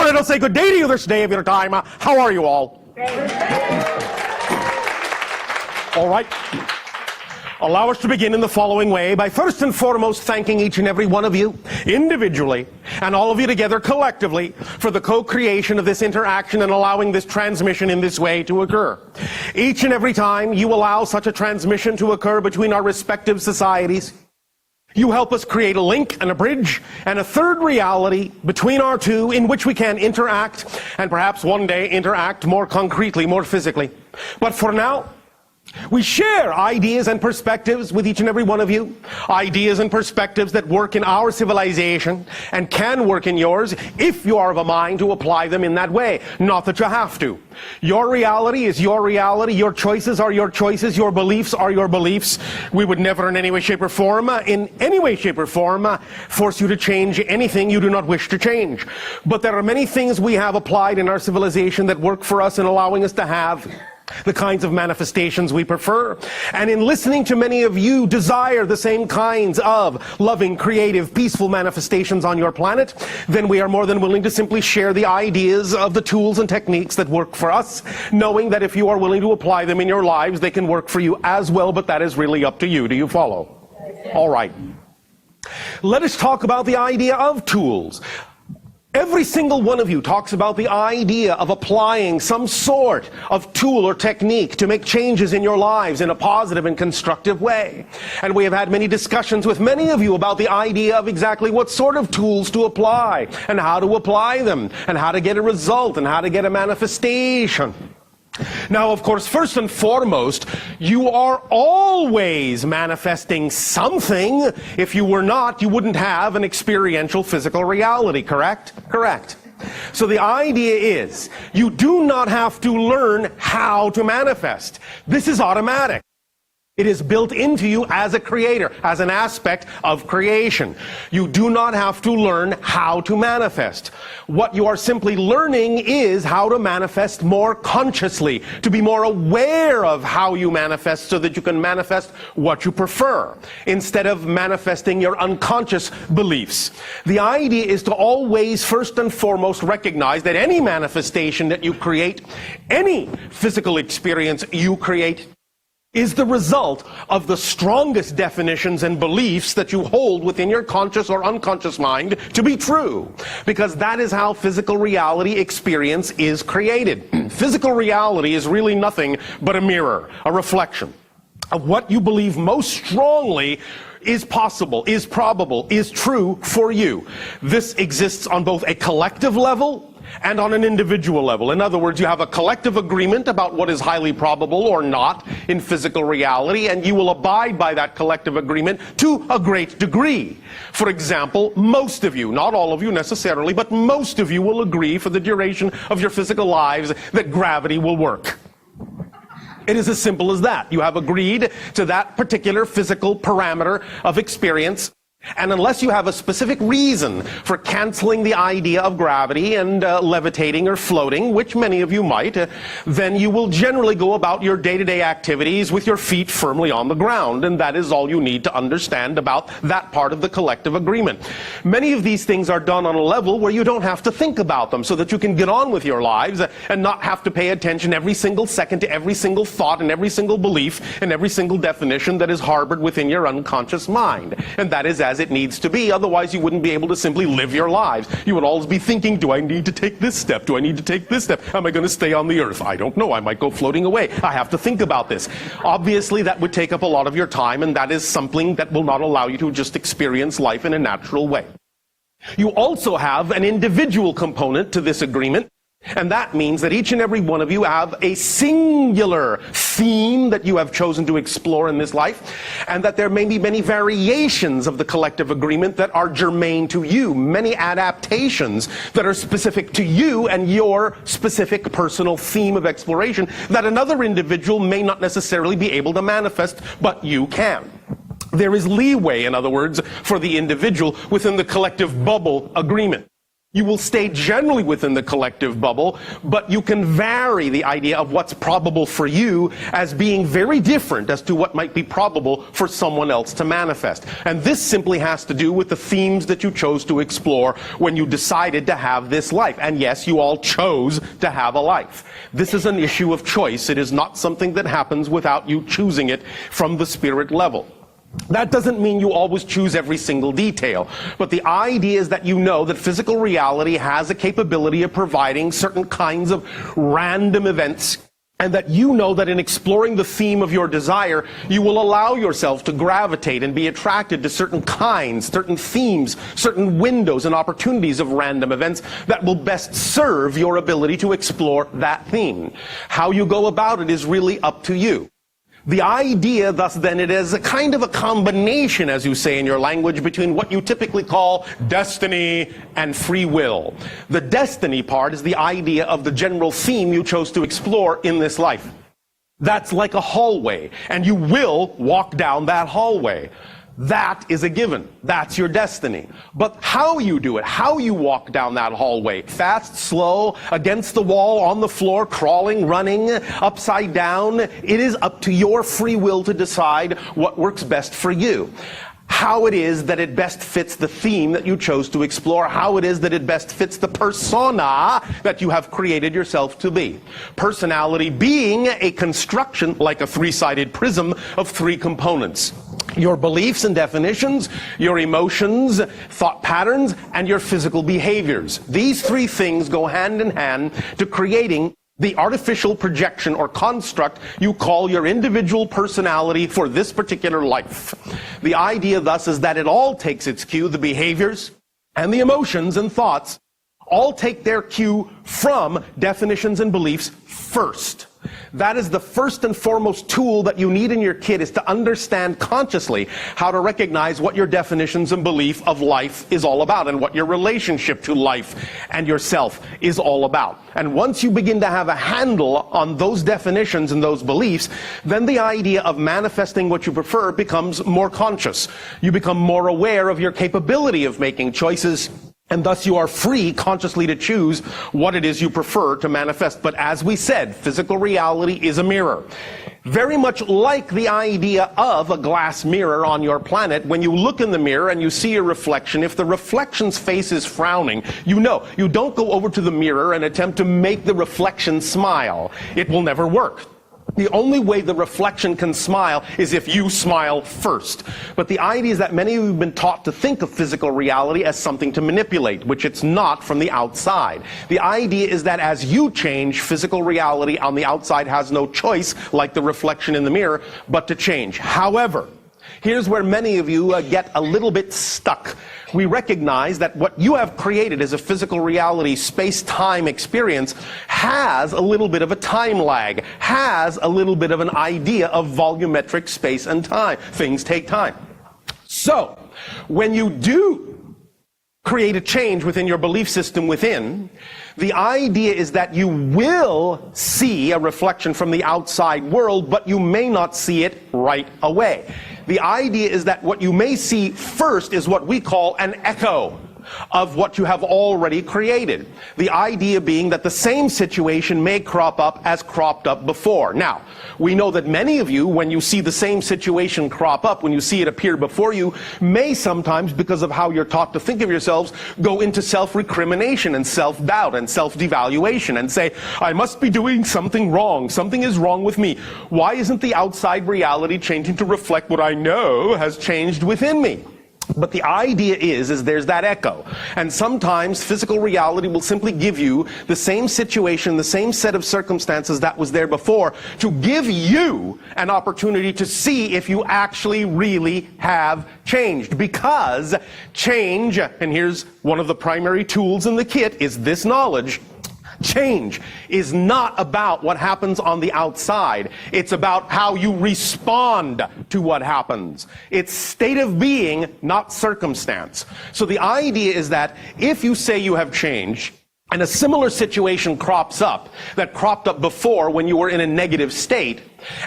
and I'll say good day to you this day of your time. How are you all? All right. Allow us to begin in the following way by first and foremost thanking each and every one of you individually and all of you together collectively for the co-creation of this interaction and allowing this transmission in this way to occur. Each and every time you allow such a transmission to occur between our respective societies, you help us create a link and a bridge and a third reality between our two in which we can interact and perhaps one day interact more concretely, more physically. But for now, we share ideas and perspectives with each and every one of you. Ideas and perspectives that work in our civilization and can work in yours if you are of a mind to apply them in that way. Not that you have to. Your reality is your reality. Your choices are your choices. Your beliefs are your beliefs. We would never in any way, shape, or form, force you to change anything you do not wish to change. But there are many things we have applied in our civilization that work for us in allowing us to have the kinds of manifestations we prefer. And in listening to many of you desire the same kinds of loving, creative, peaceful manifestations on your planet, then we are more than willing to simply share the ideas of the tools and techniques that work for us, knowing that if you are willing to apply them in your lives, they can work for you as well, but that is really up to you. Do you follow? All right. Let us talk about the idea of tools. Every single one of you talks about the idea of applying some sort of tool or technique to make changes in your lives in a positive and constructive way. And we have had many discussions with many of you about the idea of exactly what sort of tools to apply and how to apply them and how to get a result and how to get a manifestation. Now, of course, first and foremost, you are always manifesting something. If you were not, you wouldn't have an experiential physical reality, correct? Correct. So the idea is, you do not have to learn how to manifest. This is automatic. It is built into you as a creator, as an aspect of creation. You do not have to learn how to manifest. What you are simply learning is how to manifest more consciously, to be more aware of how you manifest so that you can manifest what you prefer, instead of manifesting your unconscious beliefs. The idea is to always, first and foremost, recognize that any manifestation that you create, any physical experience you create, is the result of the strongest definitions and beliefs that you hold within your conscious or unconscious mind to be true. Because that is how physical reality experience is created. Physical reality is really nothing but a mirror, a reflection of what you believe most strongly is possible, is probable, is true for you. This exists on both a collective level and on an individual level. In other words, you have a collective agreement about what is highly probable or not in physical reality, and you will abide by that collective agreement to a great degree. For example, most of you, not all of you necessarily, but most of you will agree for the duration of your physical lives that gravity will work. It is as simple as that. You have agreed to that particular physical parameter of experience. And unless you have a specific reason for canceling the idea of gravity and levitating or floating, which many of you might, then you will generally go about your day-to-day activities with your feet firmly on the ground. And that is all you need to understand about that part of the collective agreement. Many of these things are done on a level where you don't have to think about them, so that you can get on with your lives and not have to pay attention every single second to every single thought and every single belief and every single definition that is harbored within your unconscious mind. And that is as it needs to be. Otherwise, you wouldn't be able to simply live your lives. You would always be thinking, do I need to take this step? Do I need to take this step? Am I going to stay on the earth? I don't know. I might go floating away. I have to think about this. Obviously, that would take up a lot of your time, and that is something that will not allow you to just experience life in a natural way. You also have an individual component to this agreement. And that means that each and every one of you have a singular theme that you have chosen to explore in this life, and that there may be many variations of the collective agreement that are germane to you, many adaptations that are specific to you and your specific personal theme of exploration that another individual may not necessarily be able to manifest, but you can. There is leeway, in other words, for the individual within the collective bubble agreement. You will stay generally within the collective bubble, but you can vary the idea of what's probable for you as being very different as to what might be probable for someone else to manifest. And this simply has to do with the themes that you chose to explore when you decided to have this life. And yes, you all chose to have a life. This is an issue of choice. It is not something that happens without you choosing it from the spirit level. That doesn't mean you always choose every single detail, but the idea is that you know that physical reality has a capability of providing certain kinds of random events, and that you know that in exploring the theme of your desire, you will allow yourself to gravitate and be attracted to certain kinds, certain themes, certain windows and opportunities of random events that will best serve your ability to explore that theme. How you go about it is really up to you. The idea, thus, then, it is a kind of a combination, as you say in your language, between what you typically call destiny and free will. The destiny part is the idea of the general theme you chose to explore in this life. That's like a hallway, and you will walk down that hallway. That is a given. That's your destiny. But how you do it, how you walk down that hallway, fast, slow, against the wall, on the floor, crawling, running, upside down, it is up to your free will to decide what works best for you. How it is that it best fits the theme that you chose to explore, how it is that it best fits the persona that you have created yourself to be. Personality being a construction, like a three-sided prism, of three components. Your beliefs and definitions, your emotions, thought patterns, and your physical behaviors. These three things go hand in hand to creating the artificial projection or construct you call your individual personality for this particular life. The idea, thus, is that it all takes its cue, the behaviors and the emotions and thoughts all take their cue from definitions and beliefs first. That is the first and foremost tool that you need in your kit, is to understand consciously how to recognize what your definitions and belief of life is all about, and what your relationship to life and yourself is all about. And once you begin to have a handle on those definitions and those beliefs, then the idea of manifesting what you prefer becomes more conscious. You become more aware of your capability of making choices, and thus you are free consciously to choose what it is you prefer to manifest. But as we said, physical reality is a mirror. Very much like the idea of a glass mirror on your planet. When you look in the mirror and you see a reflection, if the reflection's face is frowning, you know. You don't go over to the mirror and attempt to make the reflection smile. It will never work. The only way the reflection can smile is if you smile first. But the idea is that many of you have been taught to think of physical reality as something to manipulate, which it's not from the outside. The idea is that as you change, physical reality on the outside has no choice, like the reflection in the mirror, but to change. However, here's where many of you get a little bit stuck. We recognize that what you have created as a physical reality, space-time experience, has a little bit of a time lag, has a little bit of an idea of volumetric space and time. Things take time. So, when you do create a change within your belief system within, the idea is that you will see a reflection from the outside world, but you may not see it right away. The idea is that what you may see first is what we call an echo of what you have already created. The idea being that the same situation may crop up as cropped up before. Now, we know that many of you, when you see the same situation crop up, when you see it appear before you, may sometimes, because of how you're taught to think of yourselves, go into self-recrimination and self-doubt and self-devaluation and say, I must be doing something wrong. Something is wrong with me. Why isn't the outside reality changing to reflect what I know has changed within me? But the idea is there's that echo. And sometimes physical reality will simply give you the same situation, the same set of circumstances that was there before, to give you an opportunity to see if you actually really have changed. Because change, and here's one of the primary tools in the kit, is this knowledge. Change is not about what happens on the outside. It's about how you respond to what happens. It's state of being, not circumstance. So the idea is that if you say you have changed, and a similar situation crops up that cropped up before when you were in a negative state,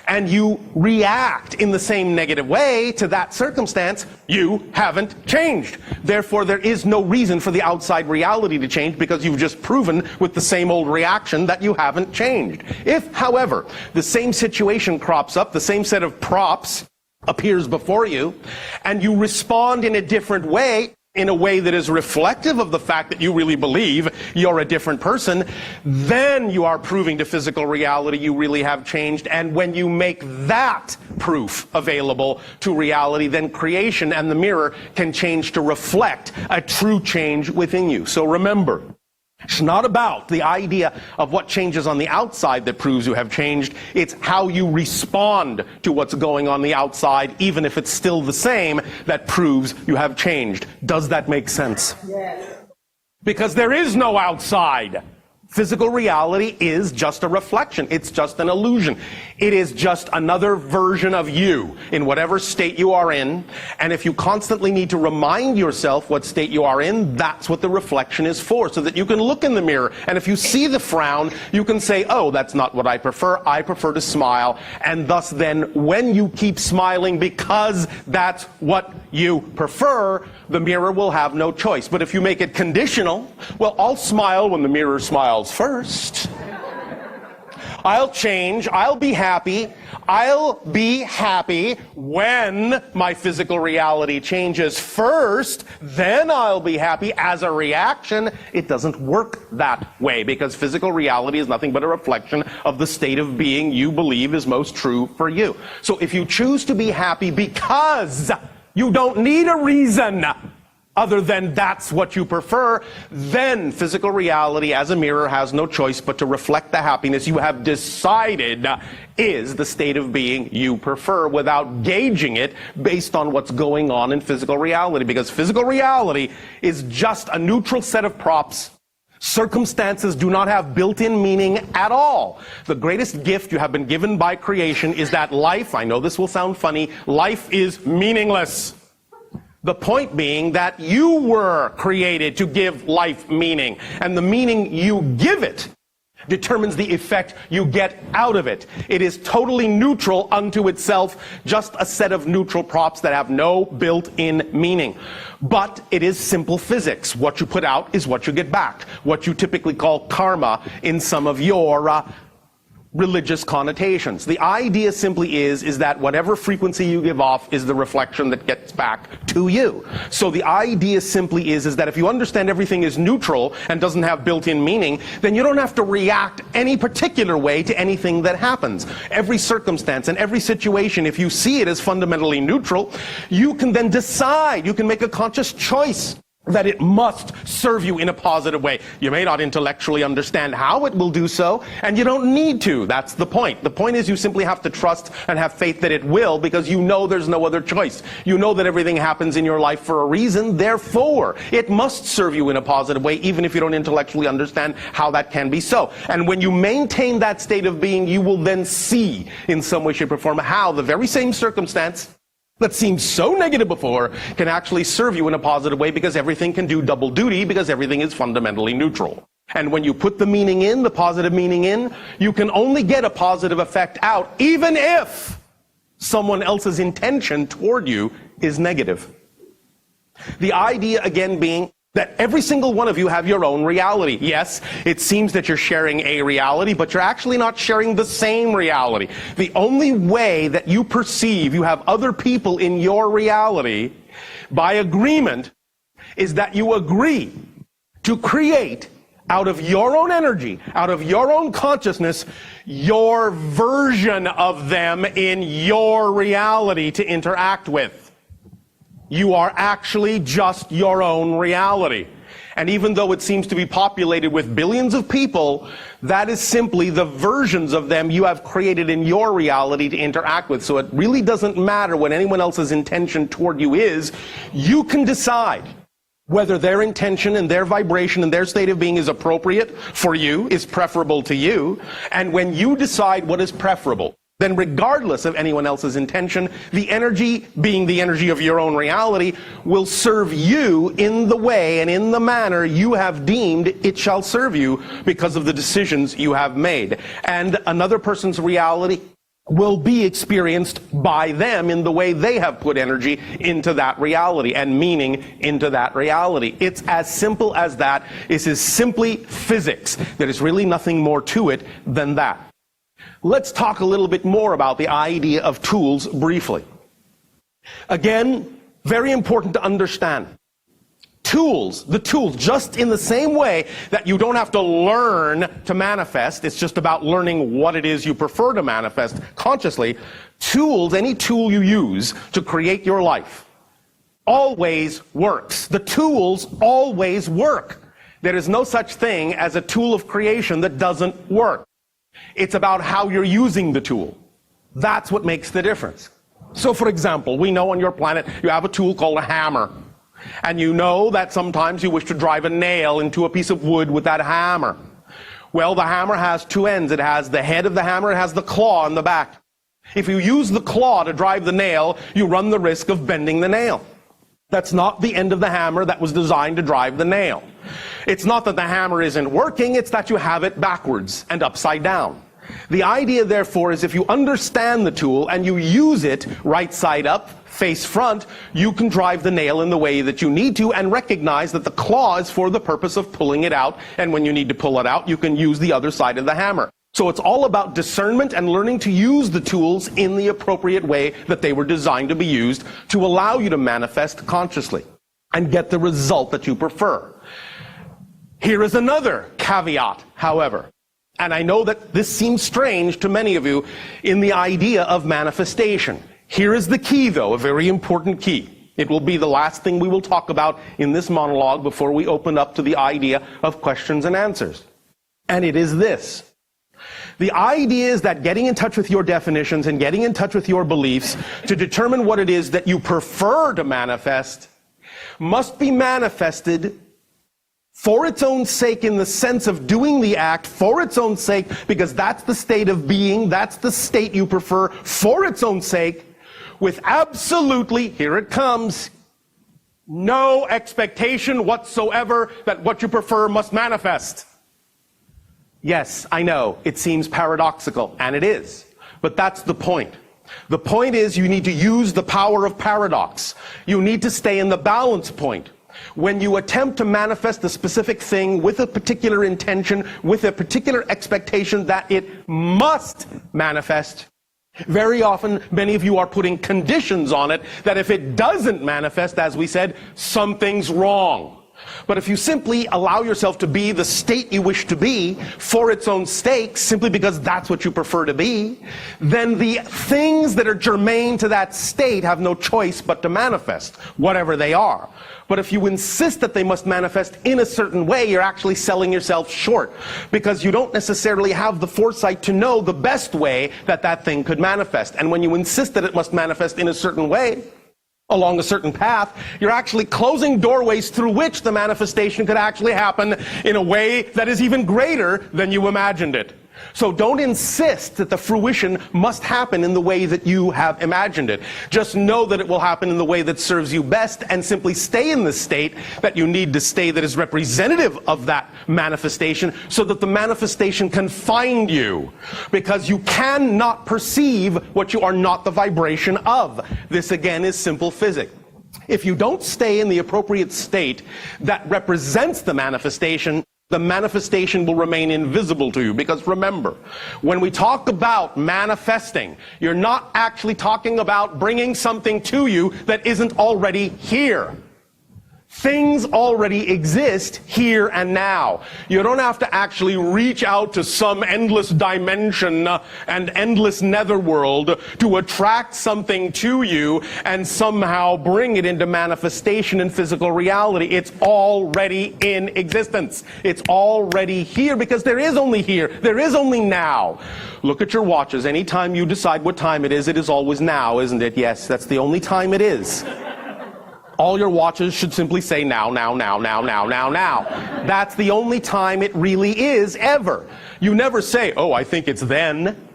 and you react in the same negative way to that circumstance, you haven't changed. Therefore, there is no reason for the outside reality to change, because you've just proven with the same old reaction that you haven't changed. If, however, the same situation crops up, the same set of props appears before you, and you respond in a different way, in a way that is reflective of the fact that you really believe you're a different person, then you are proving to physical reality you really have changed. And when you make that proof available to reality, then creation and the mirror can change to reflect a true change within you. So remember, it's not about the idea of what changes on the outside that proves you have changed. It's how you respond to what's going on the outside, even if it's still the same, that proves you have changed. Does that make sense? Yes. Because there is no outside. Physical reality is just a reflection. It's just an illusion. It is just another version of you in whatever state you are in. And if you constantly need to remind yourself what state you are in, that's what the reflection is for, so that you can look in the mirror. And if you see the frown, you can say, oh, that's not what I prefer. I prefer to smile. And thus then, when you keep smiling because that's what you prefer, the mirror will have no choice. But if you make it conditional, well, I'll smile when the mirror smiles first. I'll change. I'll be happy. I'll be happy when my physical reality changes first. Then I'll be happy as a reaction. It doesn't work that way, because physical reality is nothing but a reflection of the state of being you believe is most true for you. So if you choose to be happy because you don't need a reason other than that's what you prefer, then physical reality as a mirror has no choice but to reflect the happiness you have decided is the state of being you prefer, without gauging it based on what's going on in physical reality. Because physical reality is just a neutral set of props. Circumstances do not have built-in meaning at all. The greatest gift you have been given by creation is that life, I know this will sound funny, life is meaningless. The point being that you were created to give life meaning, and the meaning you give it determines the effect you get out of it. It is totally neutral unto itself, just a set of neutral props that have no built-in meaning. But it is simple physics. What you put out is what you get back. What you typically call karma in some of your religious connotations. The idea simply is that whatever frequency you give off is the reflection that gets back to you. So the idea simply is that if you understand everything is neutral and doesn't have built-in meaning, then you don't have to react any particular way to anything that happens. Every circumstance and every situation, if you see it as fundamentally neutral, you can then decide, you can make a conscious choice that it must serve you in a positive way. You may not intellectually understand how it will do so, and you don't need to. That's the point. The point is you simply have to trust and have faith that it will, because you know there's no other choice. You know that everything happens in your life for a reason, therefore it must serve you in a positive way, even if you don't intellectually understand how that can be so. And when you maintain that state of being, you will then see in some way, shape, or form how the very same circumstance that seemed so negative before can actually serve you in a positive way, because everything can do double duty, because everything is fundamentally neutral. And when you put the meaning in, the positive meaning in, you can only get a positive effect out, even if someone else's intention toward you is negative. The idea again being that every single one of you have your own reality. Yes, it seems that you're sharing a reality, but you're actually not sharing the same reality. The only way that you perceive you have other people in your reality by agreement is that you agree to create out of your own energy, out of your own consciousness, your version of them in your reality to interact with. You are actually just your own reality. And even though it seems to be populated with billions of people, that is simply the versions of them you have created in your reality to interact with. So it really doesn't matter what anyone else's intention toward you is. You can decide whether their intention and their vibration and their state of being is appropriate for you, is preferable to you. And when you decide what is preferable, then regardless of anyone else's intention, the energy, being the energy of your own reality, will serve you in the way and in the manner you have deemed it shall serve you because of the decisions you have made. And another person's reality will be experienced by them in the way they have put energy into that reality and meaning into that reality. It's as simple as that. This is simply physics. There is really nothing more to it than that. Let's talk a little bit more about the idea of tools briefly. Again, very important to understand. The tools, just in the same way that you don't have to learn to manifest, it's just about learning what it is you prefer to manifest consciously. Tools, any tool you use to create your life, always works. The tools always work. There is no such thing as a tool of creation that doesn't work. It's about how you're using the tool. That's what makes the difference. So, for example, we know on your planet you have a tool called a hammer. And you know that sometimes you wish to drive a nail into a piece of wood with that hammer. Well, the hammer has two ends. It has the head of the hammer, it has the claw on the back. If you use the claw to drive the nail, you run the risk of bending the nail. That's not the end of the hammer that was designed to drive the nail. It's not that the hammer isn't working, it's that you have it backwards and upside down. The idea, therefore, is if you understand the tool and you use it right side up, face front, you can drive the nail in the way that you need to and recognize that the claw is for the purpose of pulling it out, and when you need to pull it out, you can use the other side of the hammer. So it's all about discernment and learning to use the tools in the appropriate way that they were designed to be used to allow you to manifest consciously and get the result that you prefer. Here is another caveat, however. And I know that this seems strange to many of you in the idea of manifestation. Here is the key, though, a very important key. It will be the last thing we will talk about in this monologue before we open up to the idea of questions and answers. And it is this. The idea is that getting in touch with your definitions and getting in touch with your beliefs to determine what it is that you prefer to manifest must be manifested for its own sake, in the sense of doing the act for its own sake, because that's the state of being, that's the state you prefer for its own sake, with absolutely, here it comes, no expectation whatsoever that what you prefer must manifest. Yes, I know, it seems paradoxical, and it is, but that's the point. The point is you need to use the power of paradox. You need to stay in the balance point. When you attempt to manifest a specific thing with a particular intention, with a particular expectation that it must manifest, very often many of you are putting conditions on it that if it doesn't manifest, as we said, something's wrong. But if you simply allow yourself to be the state you wish to be for its own sake, simply because that's what you prefer to be, then the things that are germane to that state have no choice but to manifest, whatever they are. But if you insist that they must manifest in a certain way, you're actually selling yourself short, because you don't necessarily have the foresight to know the best way that that thing could manifest. And when you insist that it must manifest in a certain way, along a certain path, you're actually closing doorways through which the manifestation could actually happen in a way that is even greater than you imagined it. So don't insist that the fruition must happen in the way that you have imagined it. Just know that it will happen in the way that serves you best, and simply stay in the state that you need to stay, that is representative of that manifestation, so that the manifestation can find you. Because you cannot perceive what you are not the vibration of. This again is simple physics. If you don't stay in the appropriate state that represents the manifestation will remain invisible to you. Because remember, when we talk about manifesting, you're not actually talking about bringing something to you that isn't already here. Things already exist here and now. You don't have to actually reach out to some endless dimension and endless netherworld to attract something to you and somehow bring it into manifestation in physical reality. It's already in existence. It's already here, because there is only here. There is only now. Look at your watches. Anytime you decide what time it is always now, isn't it? Yes, that's the only time it is. All your watches should simply say now, now, now, now, now, now, now. That's the only time it really is, ever. You never say, oh, I think it's then.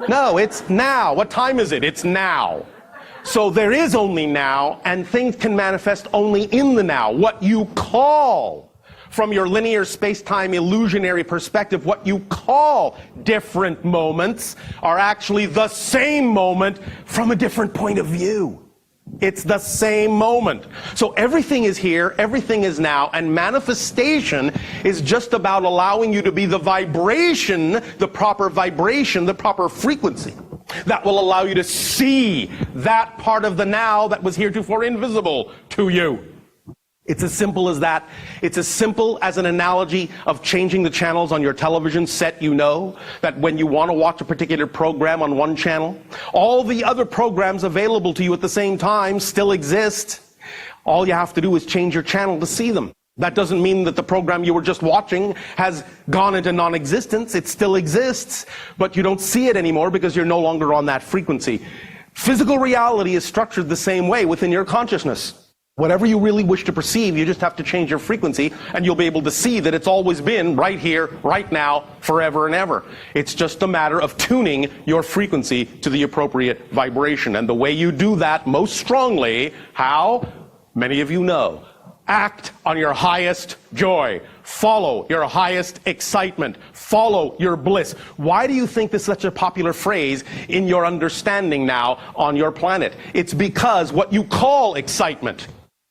No, it's now. What time is it? It's now. So there is only now, and things can manifest only in the now. What you call, from your linear space-time illusionary perspective, what you call different moments are actually the same moment from a different point of view. It's the same moment. So everything is here, everything is now, and manifestation is just about allowing you to be the vibration, the proper frequency that will allow you to see that part of the now that was heretofore invisible to you. It's as simple as that. It's as simple as an analogy of changing the channels on your television set. You know that when you want to watch a particular program on one channel, all the other programs available to you at the same time still exist. All you have to do is change your channel to see them. That doesn't mean that the program you were just watching has gone into non-existence. It still exists, but you don't see it anymore because you're no longer on that frequency. Physical reality is structured the same way within your consciousness. Whatever you really wish to perceive, you just have to change your frequency, and you'll be able to see that it's always been right here, right now, forever and ever. It's just a matter of tuning your frequency to the appropriate vibration. And the way you do that most strongly, how? Many of you know. Act on your highest joy. Follow your highest excitement. Follow your bliss. Why do you think this is such a popular phrase in your understanding now on your planet? It's because what you call excitement,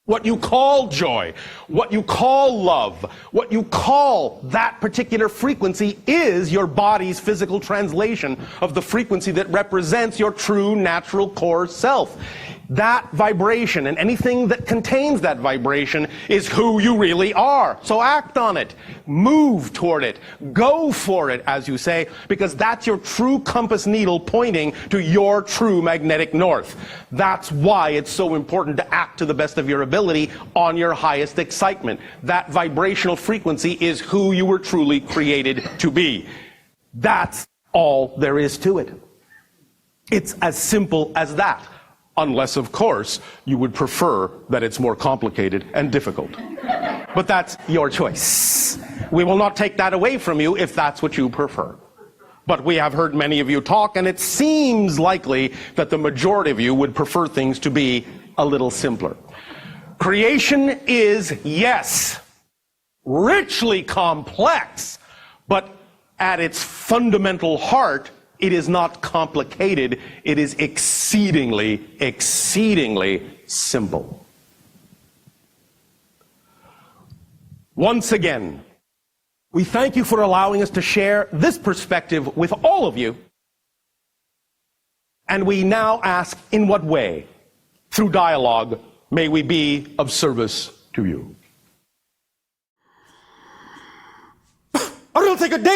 what you call joy, what you call love, what you call that particular frequency is your body's physical translation of the frequency that represents your true natural core self. That vibration and anything that contains that vibration is who you really are. So act on it. Move toward it. Go for it, as you say, because that's your true compass needle pointing to your true magnetic north. That's why it's so important to act to the best of your ability on your highest excitement. That vibrational frequency is who you were truly created to be. That's all there is to it. It's as simple as that. Unless, of course, you would prefer that it's more complicated and difficult. But that's your choice. We will not take that away from you if that's what you prefer. But we have heard many of you talk, and it seems likely that the majority of you would prefer things to be a little simpler. Creation is, yes, richly complex, but at its fundamental heart, it is not complicated. It is exceedingly, exceedingly simple. Once again, we thank you for allowing us to share this perspective with all of you. And we now ask, in what way, through dialogue, may we be of service to you? I'm going to take a day.